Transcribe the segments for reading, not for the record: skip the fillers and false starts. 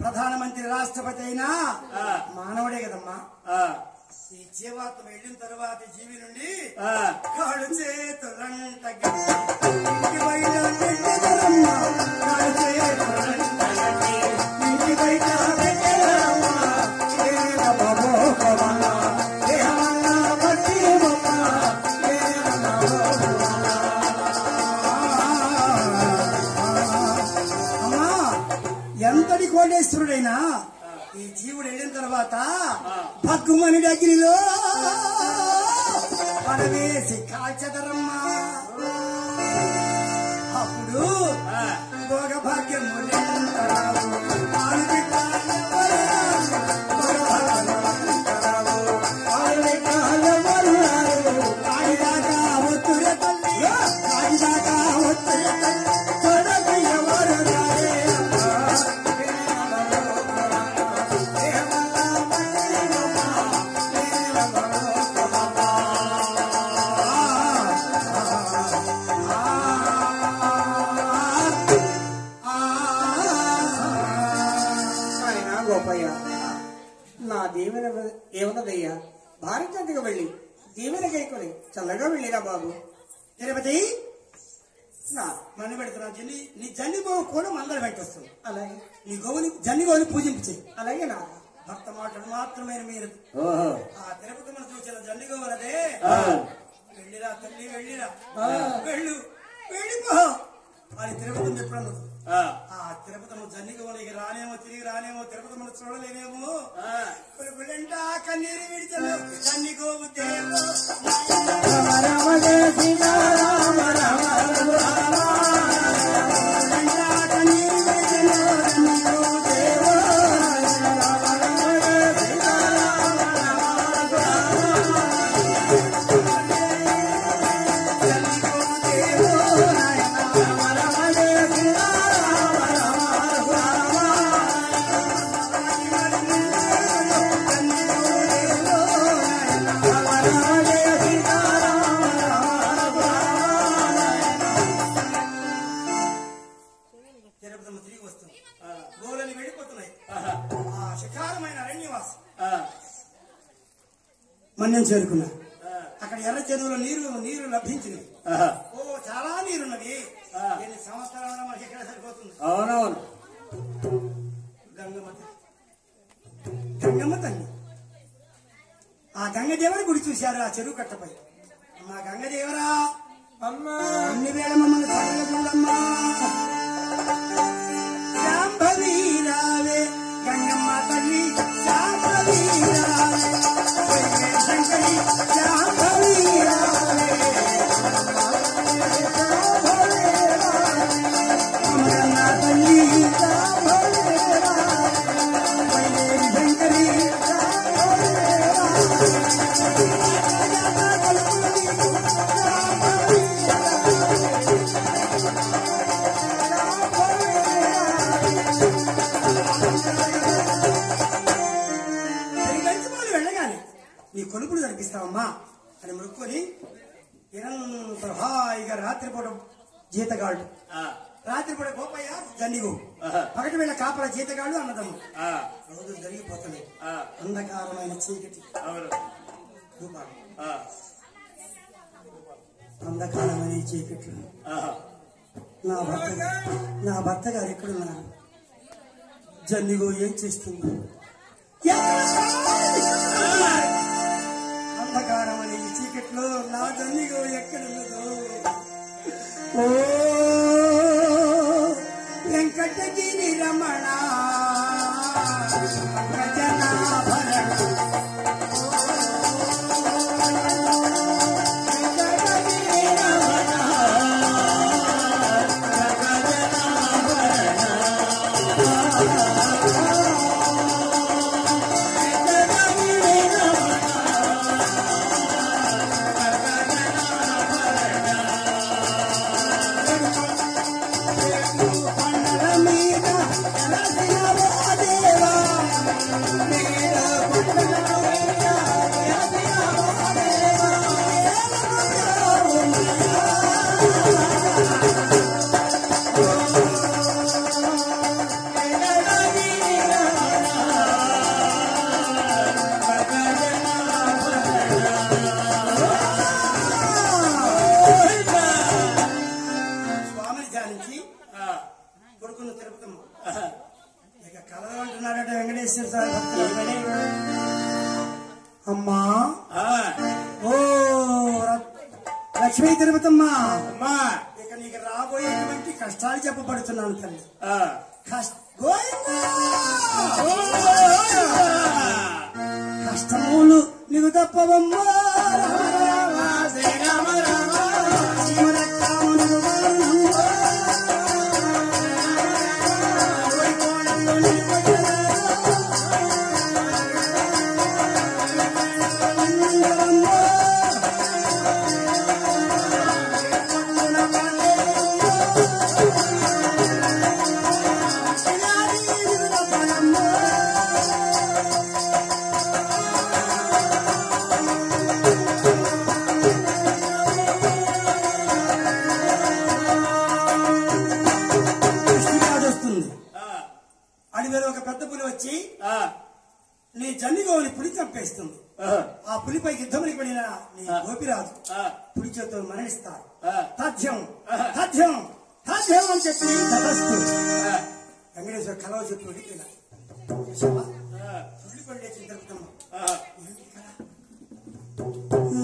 ప్రధానమంత్రి రాష్ట్రపతి అయినా మానవుడే కదమ్మా. ఈ జీవాత్మ వెళ్ళిన తర్వాత జీవి నుండి కాళ్ళు చేతులంట ఇంటి బయట పెట్టెదరమ్మా, కాళ్ళు చేతులంట ఇంటి బయట పెట్టెదరమ్మా, దేహమన్నా బట్టి అమ్మా. ఎంతటి కోటేశ్వరుడైనా ఈ జీవుడు వెళ్ళిన తర్వాత భగ్గుమని అగ్నిలో పడవేసి కాల్చదరమ్మా. అప్పుడు భోగ భాగ్యము కాడిదాకా ఒత్తురే తల్లి, కాడిదాకా ఒత్తురే తల్లి తొడగయ్యవారు నా దీవెన ఏమన్నదయ్యా, భారతానికి వెళ్ళి దీవెన కైకొని చల్లగా వెళ్ళిరా బాబు. తిరుపతి నా మన పెడుతున్నా జన్ని, నీ జన్ని గోవు కూడా మందర పెట్టొస్తుంది. అలాగే నీ గోవుని జన్ని గోవుని పూజించే. అలాగే నా భర్త మాటలు మాత్రమే మీరు ఆ తిరుపతి మన చూసిన జన్ని గోవులదే. వెళ్ళిరా తల్లి, వెళ్ళిరా, వెళ్ళిపో అని తిరుపతి ఎప్పుడన్నా ఆ తిరుపతమ్మ జన్ని గోవులకి రానేమో, తిరిగి రానేమో, తిరుపతి మనం చూడలేనేమో. కొడుకులంటా కన్నీరు విడిచను జన్ని గోవు దేవో మన్యం చేరుకున్నా. అక్కడ ఎర్ర చెరువులో నీరు లభించింది. ఓ చాలా నీరున్నది. ఎన్ని సంవత్సరాలు మనకి ఎక్కడ సరిపోతుంది. అవునవును. గంగమ్మ తల్లి ఆ గంగదేవరి గుడి చూశారు ఆ చెరువు కట్టపై. అమ్మా గంగదేవరా, అమ్మా అన్ని వేళ మమ్మల్ని చల్లగా చూడమ్మా. శాంభవీరావే గంగమ్మ తల్లి, శాంభవీరావే శంకరి, శాంభవీరావే అమరన్న తల్లి, శంకరి వెళ్ళగానే నీ కొలుపులు కనిపిస్తావమ్మా అని మొక్కుని నిరంతరం హాయిగా రాత్రిపూట జీతగాళ్ళు, రాత్రిపూట గోపయ్య జన్నిగు, పగటి వేళ కాపల జీతగాళ్ళు అన్నదమ్ము రోజులు జరిగిపోతున్నాయి. అంధకారమైన చీకటి, అంధకారమైన చీకట్లు. నా భర్త గారు ఎక్కడున్నారు? జన్నిగో ఏం చేస్తుంది? అంధకారమైన ఈ చీకట్లో నా జన్నిగో ఎక్కడున్నదో? ఓ వెంకటగిరి రమణ జనాభరణ మీద అమ్మా ఓ లక్ష్మీ తిరుపతమ్మ అమ్మా ఇక నీకు రాబోయేటువంటి కష్టాలు చెప్పబడుతున్నాను తల్లి. కష్టములు నీకు తప్పవమ్మా నీ జన్నిగోని పులి చంపేస్తుంది. ఆ పులిపై యుద్ధమునికి పడిన నీ గోపిరాజు పులి చేతో మరణిస్తారు. తథ్యం తథ్యం తథ్యం అని చెప్పి తపస్తు వెంకటేశ్వర కలవ చెప్పి ఉడికినా తుళ్ళిపండే చింతమ్మ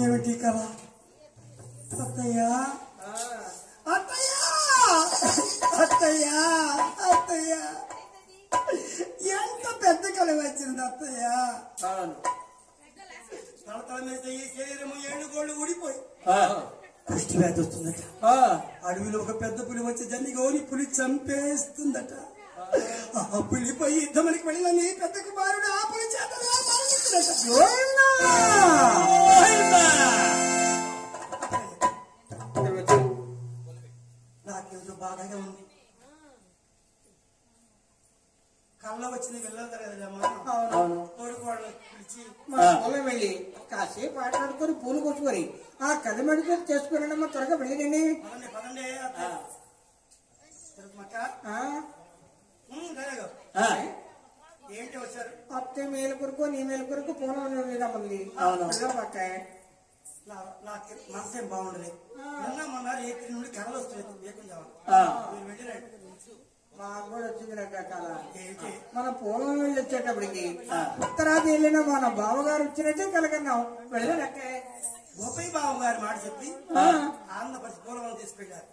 ఏమిటి కళ అత్తయ్యా అత్తయ్యా అత్తయ్యా అత్తయ్యా ఎంత పెద్ద కళ వచ్చింది అత్తయ్య. తలతల మీద ఈ శరీరము ఏళ్ళుగోళ్ళు ఊడిపోయి కుష్టి వ్యాధి వస్తుందట. అడవిలో ఒక పెద్ద పులి వచ్చి జన్నిగోని పులి చంపేస్తుందట. ఆ పులిపై యుద్ధమనికి వెళ్ళిన నీ పెద్ద కుమారుడు ఆ పులి చేతలో నాకేదో బాధగా ఉంది. కళ్ళ వచ్చింది వెళ్ళారు కదమ్మా కోరుకోవడం పిలిచి పొలం వెళ్ళి కాసేపు ఆటలాడుకొని పూలు కొట్టుకొని ఆ కథ మెడికల్ చేసుకున్నాడమ్మా. త్వరగా వెళ్ళండి. పదండి ఏంటి వచ్చారు? అత్తే మేలు కొరకు నీ మేలు కొరకు పూలం రమ్మంది. నాకు మనసేం బాగుండలేదు. మొన్న రేపు నుండి కళలు వస్తున్నాయి. మీరు వెళ్ళిరండి. మాకు కూడా వచ్చింది రకరకాల. మన పూలం వెళ్ళి వచ్చేటప్పటికి ఉత్తరాది వెళ్ళిన మన బావగారు వచ్చినట్టే కలగన్నాం. వెళ్ళారక్క గోపయ్య బాబు గారి మాట చెప్పి ఆంధ్రప్రదేశ్ పోలవరం తీసుకెళ్లారు.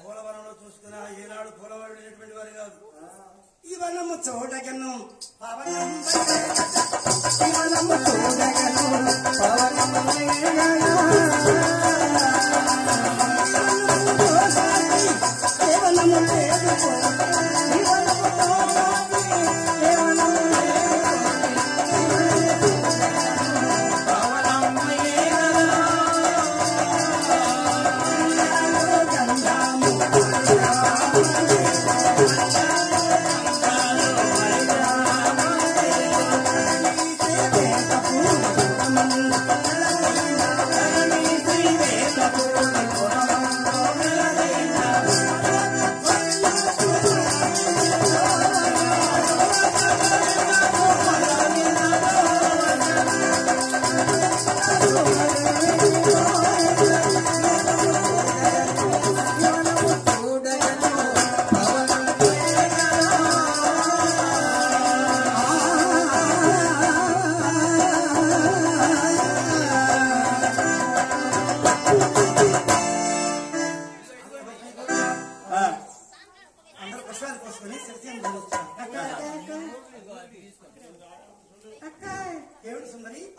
పోలవరంలో చూసుకున్నా ఏనాడు పోలవరం వెళ్ళినటువంటి వారు కాదు. ఇవన్నము చూడగను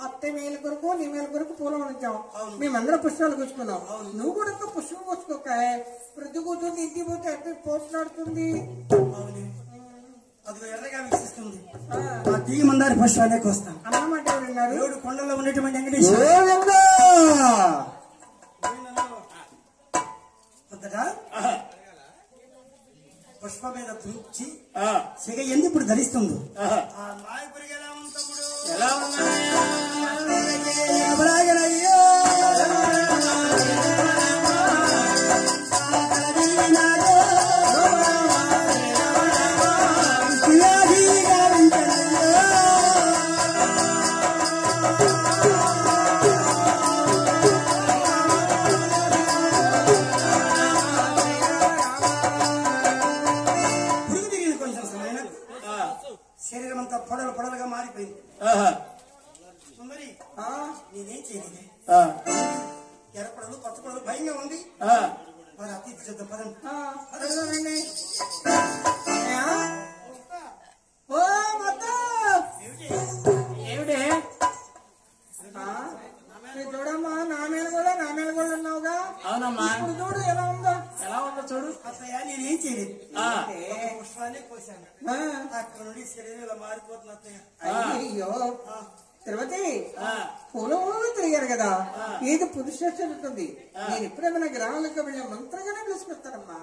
అత్తే మేలు కొరకు నీ మేలు కొరకు పూలం వచ్చాం. మేమందరం పుష్పాలు కూర్చుకున్నాం. నువ్వు కూడా పుష్పం కూర్చుకోక ప్రతి కూర్చొని ఇంటికి పోతే అత్తే పోట్లాడుతుంది. అది ఎర్రగా వికసిస్తుంది. ఆ తీగ మందారి పుష్పాలకి వస్తాం అన్నమాట. ఎవరున్నారు? ఏడు కొండల్లో ఉండేటువంటి వెంకటేశ్వర పుష్ప మీద తుంచి సిగ ఎందు ఇప్పుడు ధరిస్తుంది. నాయకుడికి ఎలా ఉంటాడు? ఎలా ఉన్నాయో శరీరం అంతా పొడలు పొడలుగా మారిపోయింది. సుందరి నేనేం చేయలేదు. ఎర్రపడలు కొత్త పడలు భయంగా ఉంది. మరి అతిథి చూద్దాం పదండి. ఏమిటి చూడమ్మా, నా మీద కూడా ఉన్నావుగా. అవునమ్మా, ఇప్పుడు చూడు ఎలా ఉందో చూడు. అత్తయ్య నేనేం చేయలేదు. పుష్పాన్ని కోసాను, అక్కడ నుండి శరీరం ఇలా మారిపోతుంది అత్తయ్య. అయ్యో తిరుపతి, పొలంలో తిరిగారు కదా, ఏది పురుష ఉంటుంది. నేను ఎప్పుడేమైనా గ్రామాలకు వెళ్ళే మంత్రంగానే తీసుకొస్తానమ్మా.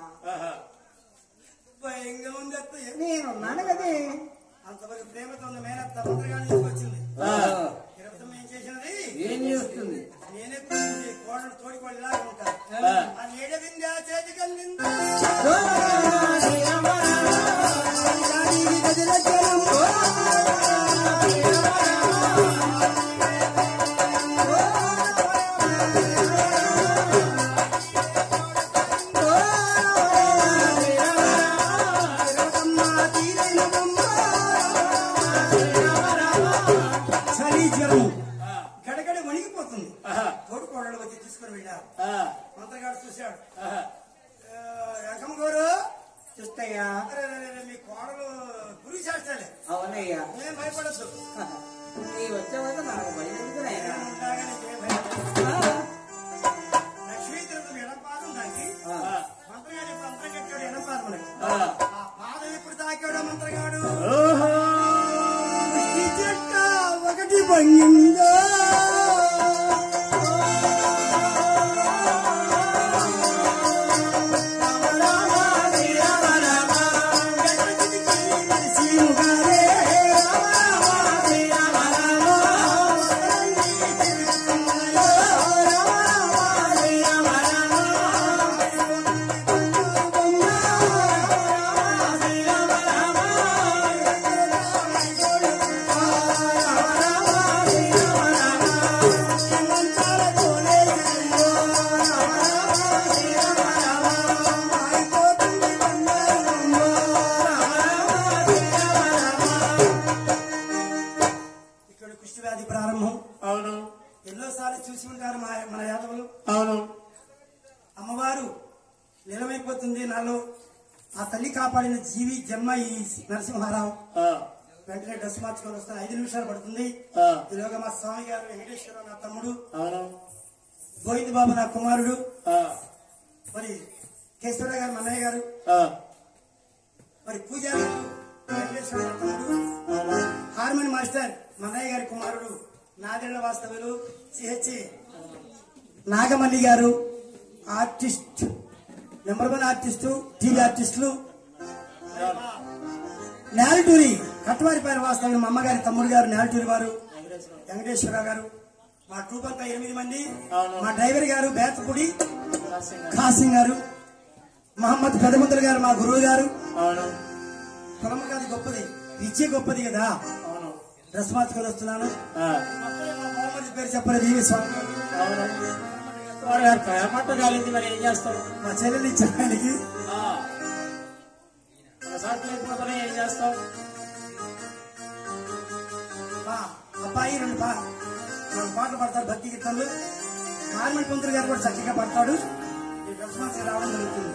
భయంగా ఉంది అత్తయ్య. నేనున్నాను కదే. అంతవరకు ప్రేమతో ఉన్న మేనత్త మంత్రగానే తీసుకొచ్చింది. ఏం చేసినది? ఏం చేస్తుంది? నేనే కోడలు తోడికోళ్ళు లాగా ఉంటాను. ఆ నీడ విందా చేతికి అందిందా గడగడ వణిగిపోతుంది. తోడుకోడలు వచ్చి తీసుకుని వెళ్ళారు. మంత్రగాడు చూశాడు. వెంకమ్మ గారు చూస్తాయా, మీ కోడలు గురి చేస్తాలే. అవునయ్యా, నేను భయపడద్దు. నీ వచ్చేవాళ్ళు నాకు భయపడుతున్నాయా. లక్ష్మీ తీర్థం ఎడపాదం తాకి మంత్రగాడు ఇప్పుడు అంతరం కట్టాడు. ఎడపాదం ఆ పాదం ఎప్పుడు తాకాడో మంత్రగాడు ఒకటి భంగిందో. ప్రారంభం. అవును, ఎన్నోసార్లు చూసి ఉంటారు మన యాదవులు. అవును, అమ్మవారు నిలమైపోతుంది నాలో. ఆ తల్లి కాపాడిన జీవి జన్మ ఈ నరసింహారావు. వెంటనే డ్రెస్ మార్చుకొని వస్తాను. 5 నిమిషాలు పడుతుంది. ఈలోగా మా స్వామి గారు వెంకటేశ్వరరావు నా తమ్ముడు, గోవింద్ బాబు నా కుమారుడు, మరి కేశవరావు గారు మన్నయ్య గారు, మరి పూజారి వెంకటేశ్వరరావు నా తమ్ముడు, హార్మోని మాస్టర్ మన్నయ్య గారి కుమారుడు నాదేళ్ల వాస్తవులు, సిహెచ్ నాగమల్లి గారు ఆర్టిస్ట్, నెంబర్ 1 ఆర్టిస్టు, టీవీ ఆర్టిస్టులు, నేలటూరి కట్టువారిపైన వాస్తవులు మా అమ్మగారి తమ్ముడు గారు నేలటూరి వారు, వెంకటేశ్వరరావు గారు, మా ట్రూప్ అంతా 8 మంది. మా డ్రైవర్ గారు బేతపూడి ఖాసింగ్ గారు, మహమ్మద్ పెదముద్దులు గారు మా గురువు గారు. కులమ కాదు గొప్పది, విద్య గొప్పది కదా. డ్రెస్ మార్చుకొని వస్తున్నాను. పేరు చెప్పలేదు ఈ స్వామి కాలింది. మరి ఏం చేస్తావు? మా చెల్లెలు ఇచ్చానికి ఏం చేస్తావు? మా అబ్బాయి 2 పాటలు పడతాడు, భక్తి గీతాలు. నార్మల్ పంతులు గారు కూడా చక్కగా పడతాడు. ఈ డ్రెస్ మార్చి రావడం జరుగుతుంది.